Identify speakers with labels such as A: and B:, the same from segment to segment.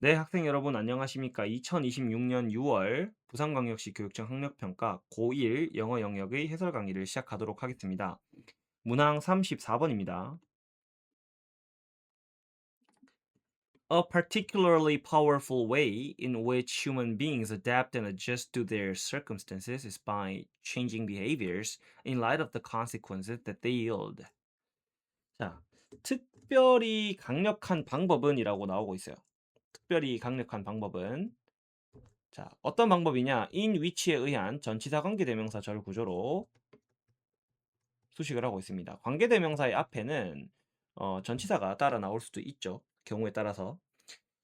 A: 네, 학생 여러분 안녕하십니까? 2026년 6월 부산광역시 교육청 학력평가 고1 영어 영역의 해설 강의를 시작하도록 하겠습니다. 문항 34번입니다. A particularly powerful way in which human beings adapt and adjust to their circumstances is by changing behaviors in light of the consequences that they yield. 자, 특별히 강력한 방법은이라고 나오고 있어요. 특별히 강력한 방법은 자, 어떤 방법이냐? in which에 의한 전치사 관계대명사 절 구조로 수식을 하고 있습니다. 관계대명사의 앞에는 전치사가 따라 나올 수도 있죠. 경우에 따라서.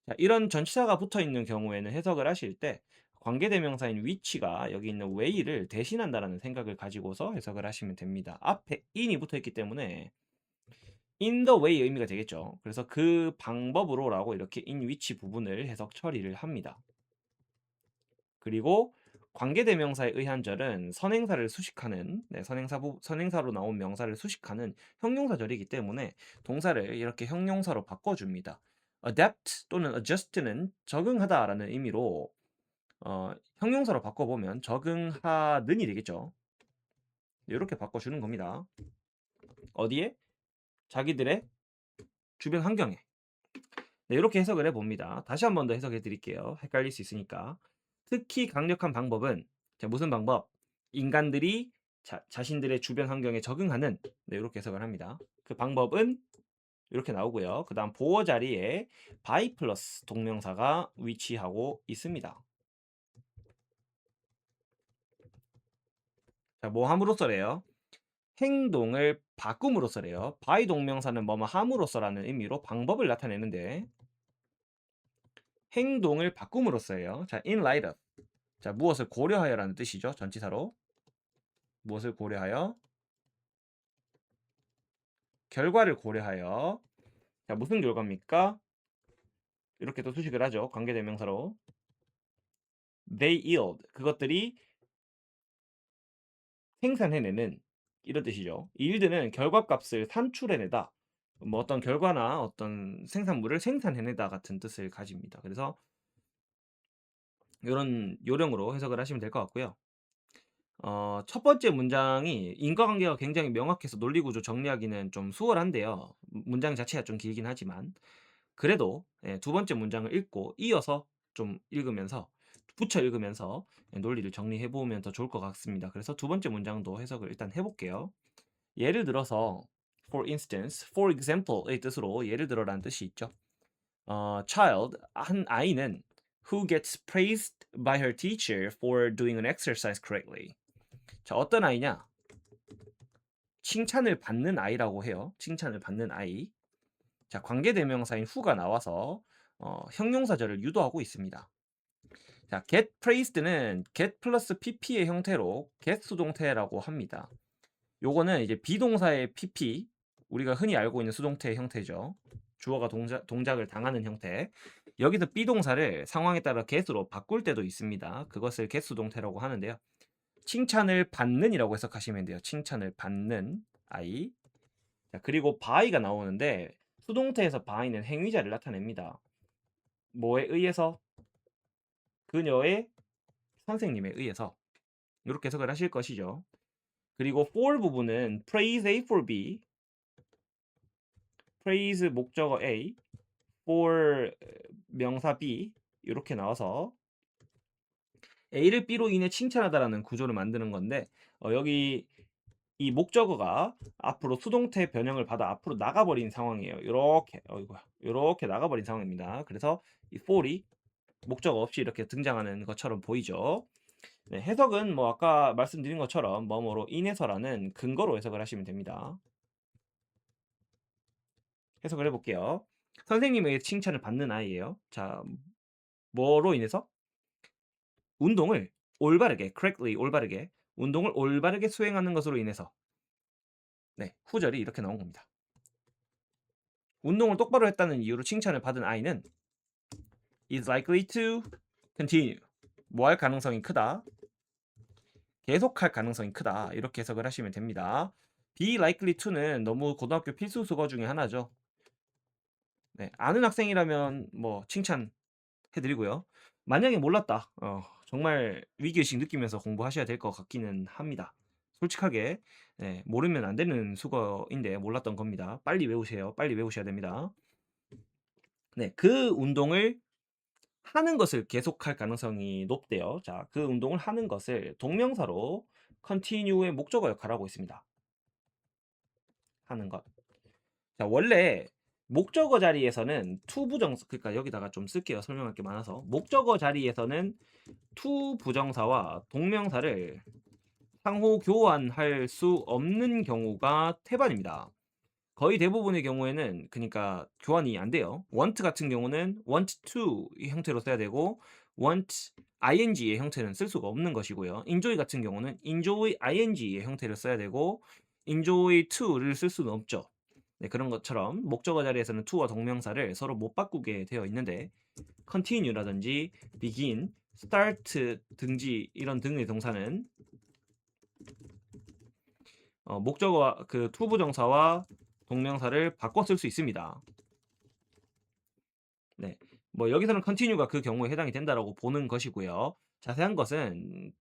A: 자, 이런 전치사가 붙어 있는 경우에는 해석을 하실 때 관계대명사인 which가 여기 있는 way를 대신한다라는 생각을 가지고서 해석을 하시면 됩니다. 앞에 in이 붙어 있기 때문에 in the way 의미가 되겠죠. 그래서 그 방법으로라고 이렇게 in which 부분을 해석 처리를 합니다. 그리고 관계대명사에 의한 절은 선행사를 수식하는 선행사로 나온 명사를 수식하는 형용사절이기 때문에 동사를 이렇게 형용사로 바꿔줍니다. adapt 또는 adjust는 적응하다라는 의미로 형용사로 바꿔보면 적응하는이 되겠죠. 이렇게 바꿔주는 겁니다. 어디에? 자기들의 주변 환경에. 네, 이렇게 해석을 해봅니다. 다시 한 번 더 해석해 드릴게요. 헷갈릴 수 있으니까. 특히 강력한 방법은 자, 무슨 방법? 인간들이 자신들의 주변 환경에 적응하는 네, 이렇게 해석을 합니다. 그 방법은 이렇게 나오고요. 그 다음 보어 자리에 by 플러스 동명사가 위치하고 있습니다. 자, 뭐 함으로써래요? 행동을 바꿈으로써래요. by 동명사는 뭐뭐 함으로써라는 의미로 방법을 나타내는데 행동을 바꿈으로써예요. 자, in light of. 자, 무엇을 고려하여라는 뜻이죠. 전치사로. 무엇을 고려하여? 결과를 고려하여. 자, 무슨 결과입니까? 이렇게 또 수식을 하죠. 관계대명사로. They yield. 그것들이 생산해내는 이런 뜻이죠. yield는 결과값을 산출해내다. 뭐 어떤 결과나 어떤 생산물을 생산해내다 같은 뜻을 가집니다. 그래서 이런 요령으로 해석을 하시면 될 것 같고요. 첫 번째 문장이 인과관계가 굉장히 명확해서 논리구조 정리하기는 좀 수월한데요. 문장 자체가 좀 길긴 하지만 그래도 예, 두 번째 문장을 읽고 이어서 좀 읽으면서 붙여 읽으면서 예, 논리를 정리해 보면 더 좋을 것 같습니다. 그래서 두 번째 문장도 해석을 일단 해 볼게요. 예를 들어서 for instance, for example의 뜻으로 예를 들어라는 뜻이 있죠. child 한 아이는 who gets praised by her teacher for doing an exercise correctly. 자, 어떤 아이냐? 칭찬을 받는 아이라고 해요. 칭찬을 받는 아이. 자, 관계대명사인 who가 나와서 형용사절을 유도하고 있습니다. 자, get praised는 get 플러스 pp의 형태로 get 수동태라고 합니다. 요거는 이제 비동사의 pp, 우리가 흔히 알고 있는 수동태의 형태죠. 주어가 동작을 당하는 형태. 여기서 비동사를 상황에 따라 get으로 바꿀 때도 있습니다. 그것을 get 수동태라고 하는데요. 칭찬을 받는이라고 해석하시면 돼요. 칭찬을 받는 아이. 자, 그리고 by가 나오는데 수동태에서 by는 행위자를 나타냅니다. 뭐에 의해서? 그녀의 선생님에 의해서. 이렇게 해석을 하실 것이죠. 그리고 for 부분은 praise A for B, praise 목적어 A, for 명사 B 이렇게 나와서 A를 B로 인해 칭찬하다라는 구조를 만드는 건데 여기 이 목적어가 앞으로 수동태 변형을 받아 앞으로 나가버린 상황이에요. 이렇게 어이구야, 이렇게 나가버린 상황입니다. 그래서 이 for이 목적어 없이 이렇게 등장하는 것처럼 보이죠. 네, 해석은 뭐 아까 말씀드린 것처럼 뭐뭐로 인해서라는 근거로 해석을 하시면 됩니다. 해석을 해볼게요. 선생님에게 칭찬을 받는 아이예요. 자, 뭐로 인해서? 운동을 올바르게, correctly, 올바르게, 운동을 올바르게 수행하는 것으로 인해서. 네, 후절이 이렇게 나온 겁니다. 운동을 똑바로 했다는 이유로 칭찬을 받은 아이는 is likely to continue. 뭐 할 가능성이 크다. 계속할 가능성이 크다. 이렇게 해석을 하시면 됩니다. be likely to는 너무 고등학교 필수 수거 중에 하나죠. 네, 아는 학생이라면 뭐 칭찬 드리고요. 만약에 몰랐다. 정말 위기의식 느끼면서 공부하셔야 될 것 같기는 합니다. 솔직하게 모르면 안 되는 수거인데 몰랐던 겁니다. 빨리 외우세요. 빨리 외우셔야 됩니다. 네. 그 운동을 하는 것을 계속할 가능성이 높대요. 자, 그 운동을 하는 것을 동명사로 continue의 목적어 역할을 하고 있습니다. 하는 것. 자, 원래 목적어 자리에서는 to 부정사, 그러니까 여기다가 좀 쓸게요. 설명할 게 많아서. 목적어 자리에서는 to 부정사와 동명사를 상호 교환할 수 없는 경우가 태반입니다. 거의 대부분의 경우에는 그러니까 교환이 안 돼요. want 같은 경우는 want to 이 형태로 써야 되고 want ing의 형태는 쓸 수가 없는 것이고요. enjoy 같은 경우는 enjoy ing의 형태를 써야 되고 enjoy to를 쓸 수는 없죠. 네, 그런 것처럼 목적어 자리에서는 to와 동명사를 서로 못 바꾸게 되어 있는데 continue라든지 begin, start 등지 이런 등의 동사는 목적어와 그 to 부정사와 동명사를 바꿔 쓸 수 있습니다. 네. 뭐 여기서는 continue가 그 경우에 해당이 된다라고 보는 것이고요. 자세한 것은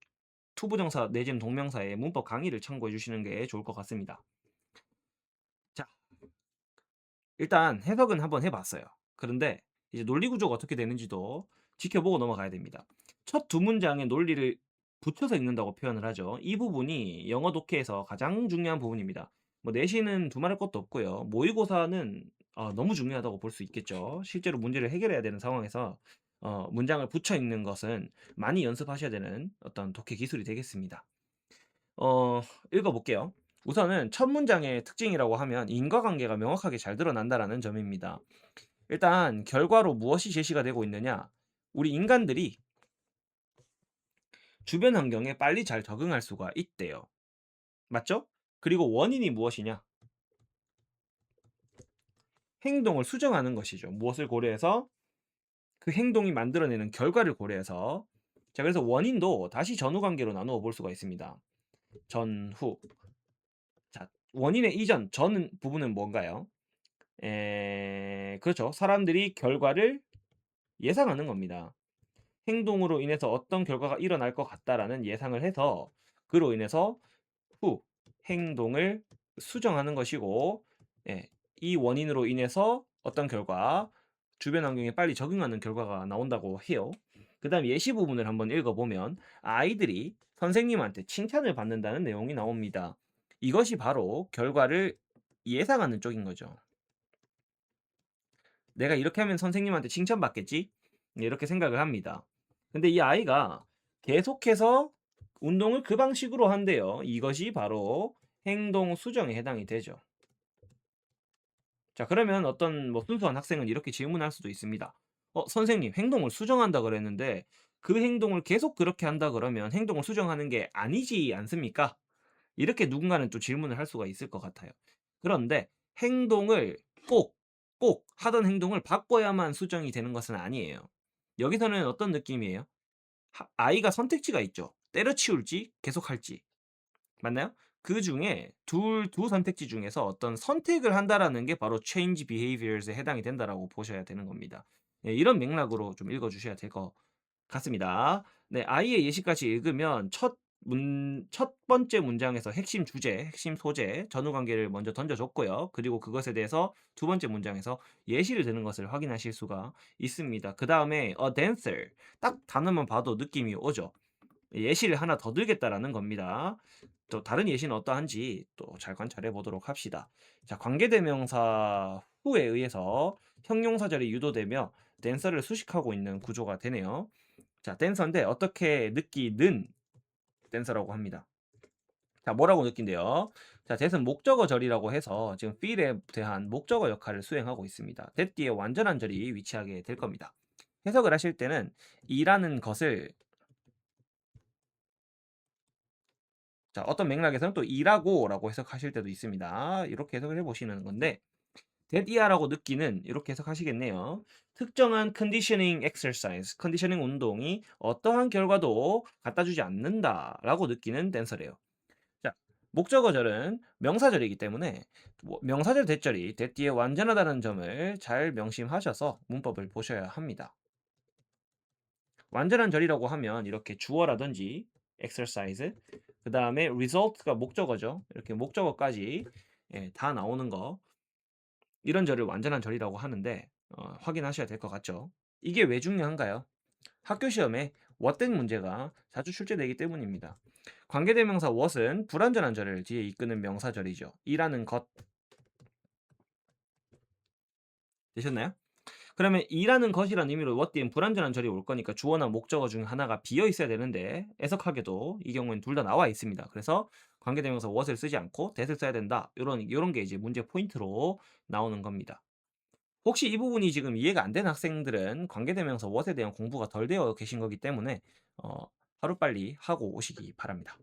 A: to 부정사 내지는 동명사의 문법 강의를 참고해 주시는 게 좋을 것 같습니다. 자, 일단 해석은 한번 해 봤어요. 그런데 이제 논리 구조가 어떻게 되는지도 지켜보고 넘어가야 됩니다. 첫 두 문장의 논리를 붙여서 읽는다고 표현을 하죠. 이 부분이 영어 독해에서 가장 중요한 부분입니다. 뭐 내신은 두말할 것도 없고요. 모의고사는 너무 중요하다고 볼 수 있겠죠. 실제로 문제를 해결해야 되는 상황에서 문장을 붙여 읽는 것은 많이 연습하셔야 되는 어떤 독해 기술이 되겠습니다. 어 읽어 볼게요. 우선은 첫 문장의 특징이라고 하면 인과관계가 명확하게 잘 드러난다라는 점입니다. 일단 결과로 무엇이 제시가 되고 있느냐? 우리 인간들이 주변 환경에 빨리 잘 적응할 수가 있대요. 맞죠? 그리고 원인이 무엇이냐? 행동을 수정하는 것이죠. 무엇을 고려해서? 그 행동이 만들어내는 결과를 고려해서. 자, 그래서 원인도 다시 전후 관계로 나누어 볼 수가 있습니다. 전, 후. 자, 원인의 이전, 전 부분은 뭔가요? 그렇죠. 사람들이 결과를 예상하는 겁니다. 행동으로 인해서 어떤 결과가 일어날 것 같다라는 예상을 해서 그로 인해서 후 행동을 수정하는 것이고, 예, 이 원인으로 인해서 어떤 결과, 주변 환경에 빨리 적응하는 결과가 나온다고 해요. 그다음 예시 부분을 한번 읽어보면 아이들이 선생님한테 칭찬을 받는다는 내용이 나옵니다. 이것이 바로 결과를 예상하는 쪽인 거죠. 내가 이렇게 하면 선생님한테 칭찬받겠지? 이렇게 생각을 합니다. 근데 이 아이가 계속해서 운동을 그 방식으로 한대요. 이것이 바로 행동 수정에 해당이 되죠. 자, 그러면 어떤 뭐 순수한 학생은 이렇게 질문할 수도 있습니다. 선생님, 행동을 수정한다 그랬는데 그 행동을 계속 그렇게 한다 그러면 행동을 수정하는 게 아니지 않습니까? 이렇게 누군가는 또 질문을 할 수가 있을 것 같아요. 그런데 행동을 꼭 하던 행동을 바꿔야만 수정이 되는 것은 아니에요. 여기서는 어떤 느낌이에요? 아이가 선택지가 있죠. 때려치울지 계속할지. 맞나요? 그중에 두 선택지 중에서 어떤 선택을 한다라는 게 바로 change behaviors에 해당이 된다라고 보셔야 되는 겁니다. 예, 이런 맥락으로 좀 읽어 주셔야 될 것 같습니다. 네, 아이의 예시까지 읽으면 첫 번째 문장에서 핵심 주제, 핵심 소재, 전후 관계를 먼저 던져 줬고요. 그리고 그것에 대해서 두 번째 문장에서 예시를 드는 것을 확인하실 수가 있습니다. 그다음에 a dancer 딱 단어만 봐도 느낌이 오죠. 예시를 하나 더 들겠다라는 겁니다. 또 다른 예시는 어떠한지 또 잘 관찰해 보도록 합시다. 자, 관계대명사 후에 의해서 형용사절이 유도되며 댄서를 수식하고 있는 구조가 되네요. 자, 댄서인데 어떻게 느끼는 댄서라고 합니다. 자, 뭐라고 느낀대요? 자, that은 목적어절이라고 해서 지금 feel에 대한 목적어 역할을 수행하고 있습니다. that 뒤에 완전한 절이 위치하게 될 겁니다. 해석을 하실 때는 이라는 것을 자, 어떤 맥락에서는 또 이라고라고 해석하실 때도 있습니다. 이렇게 해석을 해보시는 건데 데디아라고 느끼는 이렇게 해석하시겠네요. 특정한 컨디셔닝 엑서사이즈, 컨디셔닝 운동이 어떠한 결과도 갖다 주지 않는다라고 느끼는 댄서래요. 자, 목적어절은 명사절이기 때문에 명사절 대절이 that 뒤에 완전하다는 점을 잘 명심하셔서 문법을 보셔야 합니다. 완전한 절이라고 하면 이렇게 주어라든지 exercise, 그 다음에 result가 목적어죠. 이렇게 목적어까지 다 나오는 거, 이런 절을 완전한 절이라고 하는데 확인하셔야 될 것 같죠. 이게 왜 중요한가요? 학교 시험에 what 문제가 자주 출제되기 때문입니다. 관계대명사 what은 불완전한 절을 뒤에 이끄는 명사절이죠. 이라는 것 되셨나요? 그러면 이라는 것이라는 의미로 what 뒤엔 불완전한 절이 올 거니까 주어나 목적어 중 하나가 비어 있어야 되는데 애석하게도 이 경우에는 둘 다 나와 있습니다. 그래서 관계대명사 what을 쓰지 않고 that을 써야 된다. 요런 게 이제 문제 포인트로 나오는 겁니다. 혹시 이 부분이 지금 이해가 안 되는 학생들은 관계대명사 what에 대한 공부가 덜 되어 계신 거기 때문에 하루빨리 하고 오시기 바랍니다.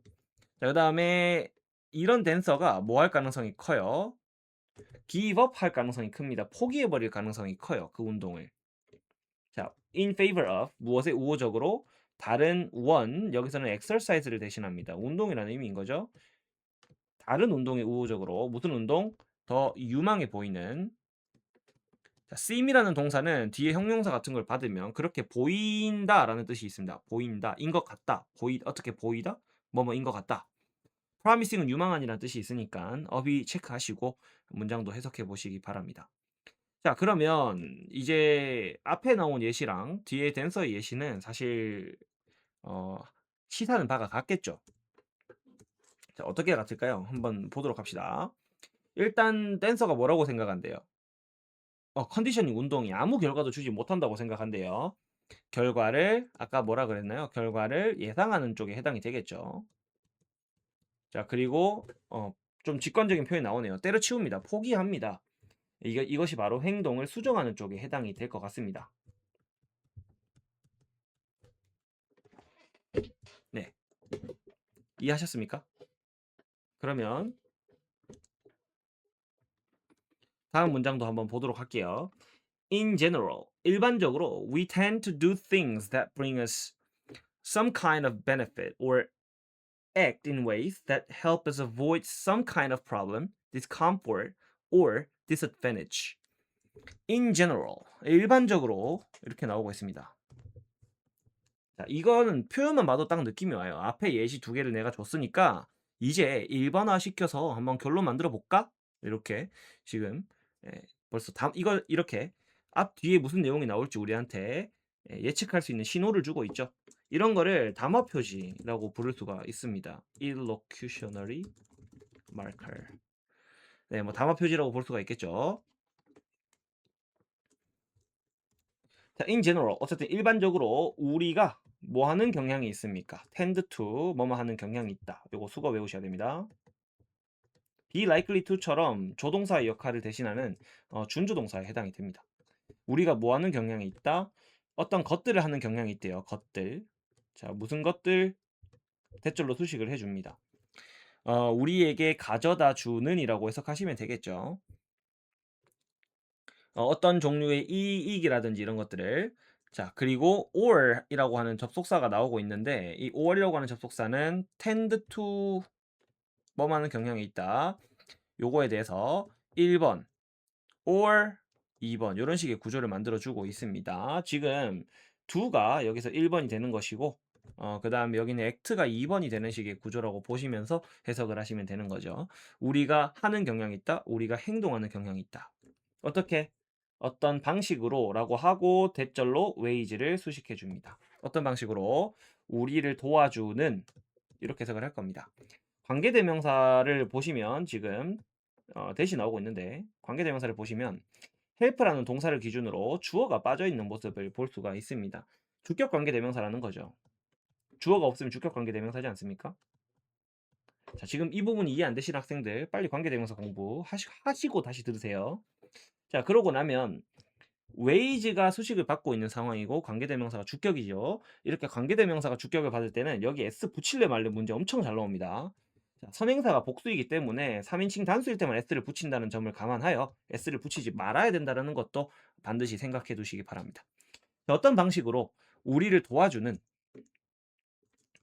A: 자, 그다음에 이런 댄서가 뭐 할 가능성이 커요? give up 할 가능성이 큽니다. 포기해 버릴 가능성이 커요. 그 운동을. 자, in favor of 무엇에 우호적으로 다른 one 여기서는 exercise를 대신합니다. 운동이라는 의미인 거죠. 다른 운동에 우호적으로 무슨 운동? 더 유망해 보이는. 자, seem이라는 동사는 뒤에 형용사 같은 걸 받으면 그렇게 보인다라는 뜻이 있습니다. 보인다, 인 것 같다, 어떻게 보이다, 뭐뭐인 것 같다. promising은 유망한이라는 뜻이 있으니까 어휘 체크하시고 문장도 해석해 보시기 바랍니다. 자, 그러면 이제 앞에 나온 예시랑 뒤에 댄서의 예시는 사실 어, 시사는 바가 같겠죠. 자, 어떻게 같을까요? 한번 보도록 합시다. 일단 댄서가 뭐라고 생각한대요? 컨디셔닝 운동이 아무 결과도 주지 못한다고 생각한대요. 결과를 아까 뭐라 그랬나요? 결과를 예상하는 쪽에 해당이 되겠죠. 자, 그리고 좀 직관적인 표현이 나오네요. 때려치웁니다. 포기합니다. 이것이 바로 행동을 수정하는 쪽에 해당이 될 것 같습니다. 네, 이해하셨습니까? 그러면 다음 문장도 한번 보도록 할게요. In general, 일반적으로 we tend to do things that bring us some kind of benefit or act in ways that help us avoid some kind of problem, discomfort, or disadvantage. In general, 일반적으로 이렇게 나오고 있습니다. 자, 이거는 표현만 봐도 딱 느낌이 와요. 앞에 예시 두 개를 내가 줬으니까 이제 일반화 시켜서 한번 결론 만들어 볼까? 이렇게 지금 벌써 이걸 이렇게 앞 뒤에 무슨 내용이 나올지 우리한테 예측할 수 있는 신호를 주고 있죠. 이런 거를 담화 표시라고 부를 수가 있습니다. illocutionary marker. 네, 뭐 담화 표시라고 볼 수가 있겠죠. 자, in general, 어쨌든 일반적으로 우리가 뭐 하는 경향이 있습니까? tend to 뭐뭐 하는 경향이 있다. 요거 수거 외우셔야 됩니다. be likely to처럼 조동사의 역할을 대신하는 준주동사에 해당이 됩니다. 우리가 뭐 하는 경향이 있다? 어떤 것들을 하는 경향이 있대요. 것들. 자, 무슨 것들? 대절로 수식을 해줍니다. 우리에게 가져다 주는 이라고 해석하시면 되겠죠. 어떤 종류의 이익이라든지 이런 것들을. 자, 그리고 or 이라고 하는 접속사가 나오고 있는데 이 or 이라고 하는 접속사는 tend to 뭐뭐 하는 경향이 있다. 요거에 대해서 1번 or 2번 이런 식의 구조를 만들어 주고 있습니다. 지금 do가 여기서 1번이 되는 것이고 그 다음에 여기는 act가 2번이 되는 식의 구조라고 보시면서 해석을 하시면 되는 거죠. 우리가 하는 경향이 있다. 우리가 행동하는 경향이 있다. 어떻게? 어떤 방식으로 라고 하고 대절로 ways를 수식해 줍니다. 어떤 방식으로? 우리를 도와주는 이렇게 해석을 할 겁니다. 관계대명사를 보시면 지금 대시 나오고 있는데 관계대명사를 보시면 help라는 동사를 기준으로 주어가 빠져 있는 모습을 볼 수가 있습니다. 주격 관계대명사라는 거죠. 주어가 없으면 주격 관계대명사지 않습니까? 자, 지금 이 부분이 이해 안 되시는 학생들 빨리 관계대명사 공부하시고 다시 들으세요. 자, 그러고 나면 wage가 수식을 받고 있는 상황이고 관계대명사가 주격이죠. 이렇게 관계대명사가 주격을 받을 때는 여기 s 붙일래 말래 문제 엄청 잘 나옵니다. 자, 선행사가 복수이기 때문에 3인칭 단수일 때만 s를 붙인다는 점을 감안하여 s를 붙이지 말아야 된다는 것도 반드시 생각해 두시기 바랍니다. 자, 어떤 방식으로 우리를 도와주는.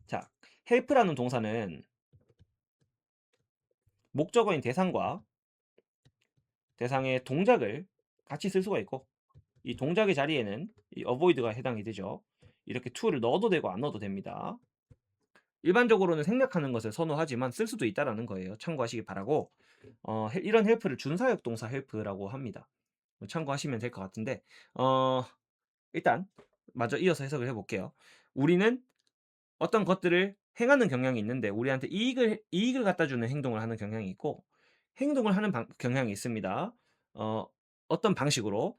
A: 자, help라는 동사는 목적어인 대상과 대상의 동작을 같이 쓸 수가 있고 이 동작의 자리에는 이 avoid가 해당이 되죠. 이렇게 to를 넣어도 되고 안 넣어도 됩니다. 일반적으로는 생략하는 것을 선호하지만 쓸 수도 있다라는 거예요. 참고하시기 바라고 이런 헬프를 준사역 동사 헬프라고 합니다. 참고하시면 될 것 같은데 어 일단 마저 이어서 해석을 해 볼게요. 우리는 어떤 것들을 행하는 경향이 있는데 우리한테 이익을 갖다 주는 행동을 하는 경향이 있고 행동을 하는 경향이 있습니다. 어 어떤 방식으로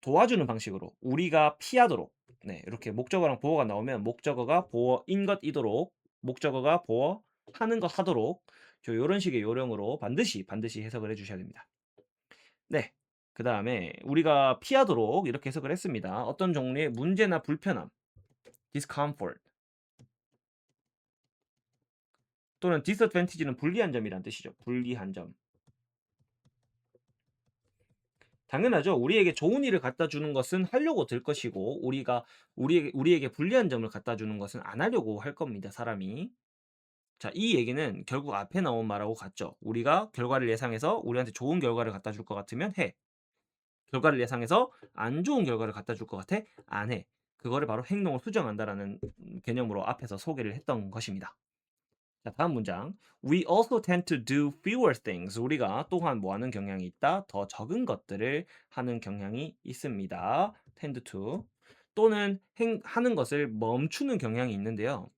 A: 도와주는 방식으로 우리가 피하도록 이렇게 목적어랑 보어가 나오면 목적어가 보어인 것이도록 목적어가 보어하는 것 하도록 요런 식의 요령으로 반드시 해석을 해 주셔야 됩니다. 네. 그다음에 우리가 피하도록 이렇게 해석을 했습니다. 어떤 종류의 문제나 불편함 discomfort 또는 disadvantage는 불리한 점이란 뜻이죠. 불리한 점. 당연하죠. 우리에게 좋은 일을 갖다 주는 것은 하려고 들 것이고 우리에게 불리한 점을 갖다 주는 것은 안 하려고 할 겁니다, 사람이. 자, 이 얘기는 결국 앞에 나온 말하고 같죠. 우리가 결과를 예상해서 우리한테 좋은 결과를 갖다 줄 것 같으면 해. 결과를 예상해서 안 좋은 결과를 갖다 줄 것 같아? 안 해. 그거를 바로 행동을 수정한다라는 개념으로 앞에서 소개를 했던 것입니다. 자, 다음 문장. We also tend to do fewer things. 우리가 또한 뭐 하는 경향이 있다? 더 적은 것들을 하는 경향이 있습니다. tend to. 또는 하는 것을 멈추는 경향이 있는데요.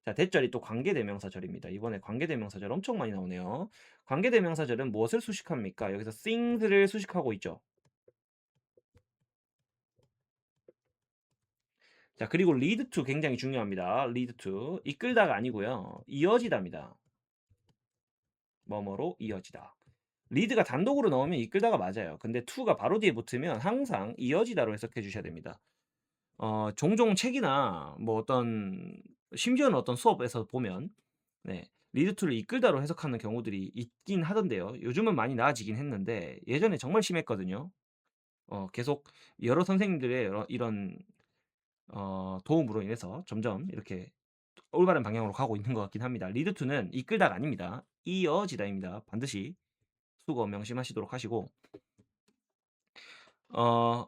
A: 자, 대절이 또 관계대명사절입니다. 이번에 관계대명사절 엄청 많이 나오네요. 관계대명사절은 무엇을 수식합니까? 여기서 things를 수식하고 있죠. 자, 그리고 lead to 굉장히 중요합니다. lead to. 이끌다가 아니고요. 이어지다입니다. 뭐뭐로 이어지다. 리드가 단독으로 나오면 이끌다가 맞아요. 근데 to가 바로 뒤에 붙으면 항상 이어지다로 해석해 주셔야 됩니다. 종종 책이나 뭐 어떤 심지어는 어떤 수업에서 보면 리드 to를 이끌다로 해석하는 경우들이 있긴 하던데요. 요즘은 많이 나아지긴 했는데 예전에 정말 심했거든요. 계속 여러 선생님들의 이런 도움으로 인해서 점점 이렇게 올바른 방향으로 가고 있는 것 같긴 합니다. 리드 to는 이끌다가 아닙니다. 이어지다입니다. 반드시 수거 명심하시도록 하시고 어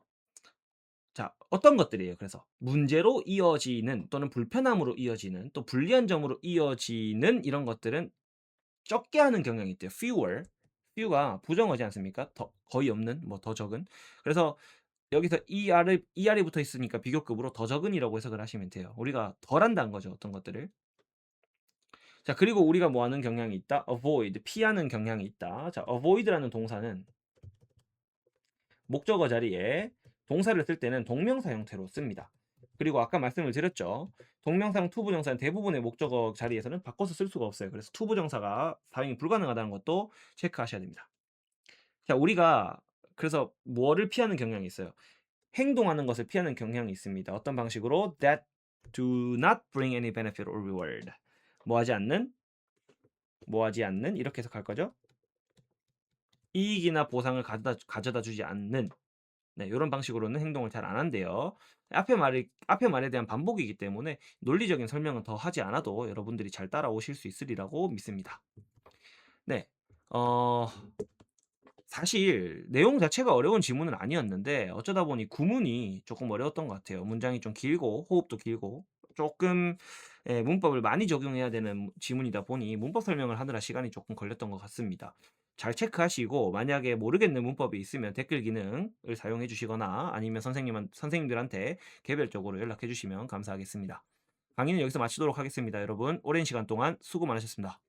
A: 자, 어떤 것들이에요 그래서. 문제로 이어지는 또는 불편함으로 이어지는 또 불리한 점으로 이어지는 이런 것들은 적게 하는 경향이 있대요. fewer. few가 부정어지 않습니까? 더 거의 없는 뭐 더 적은. 그래서 여기서 er이 붙어 있으니까 비교급으로 더 적은이라고 해석을 하시면 돼요. 우리가 덜 한다는 거죠, 어떤 것들을. 자, 그리고 우리가 뭐 하는 경향이 있다? avoid 피하는 경향이 있다. 자, avoid라는 동사는 목적어 자리에 동사를 쓸 때는 동명사 형태로 씁니다. 그리고 아까 말씀을 드렸죠. 동명사랑 투부정사는 대부분의 목적어 자리에서는 바꿔서 쓸 수가 없어요. 그래서 투부정사가 사용이 불가능하다는 것도 체크하셔야 됩니다. 자, 우리가 그래서 뭐를 피하는 경향이 있어요. 행동하는 것을 피하는 경향이 있습니다. 어떤 방식으로? That do not bring any benefit or reward. 뭐 하지 않는 이렇게 해석할 거죠. 이익이나 보상을 가져다 주지 않는 요런 방식으로는 행동을 잘 안 한대요. 앞에 말에 대한 반복이기 때문에 논리적인 설명은 더 하지 않아도 여러분들이 잘 따라오실 수 있으리라고 믿습니다. 네. 어 사실 내용 자체가 어려운 지문은 아니었는데 어쩌다 보니 구문이 조금 어려웠던 것 같아요. 문장이 좀 길고 호흡도 길고 조금 문법을 많이 적용해야 되는 지문이다 보니 문법 설명을 하느라 시간이 조금 걸렸던 것 같습니다. 잘 체크하시고 만약에 모르겠는 문법이 있으면 댓글 기능을 사용해 주시거나 아니면 선생님들한테 개별적으로 연락해 주시면 감사하겠습니다. 강의는 여기서 마치도록 하겠습니다. 여러분 오랜 시간 동안 수고 많으셨습니다.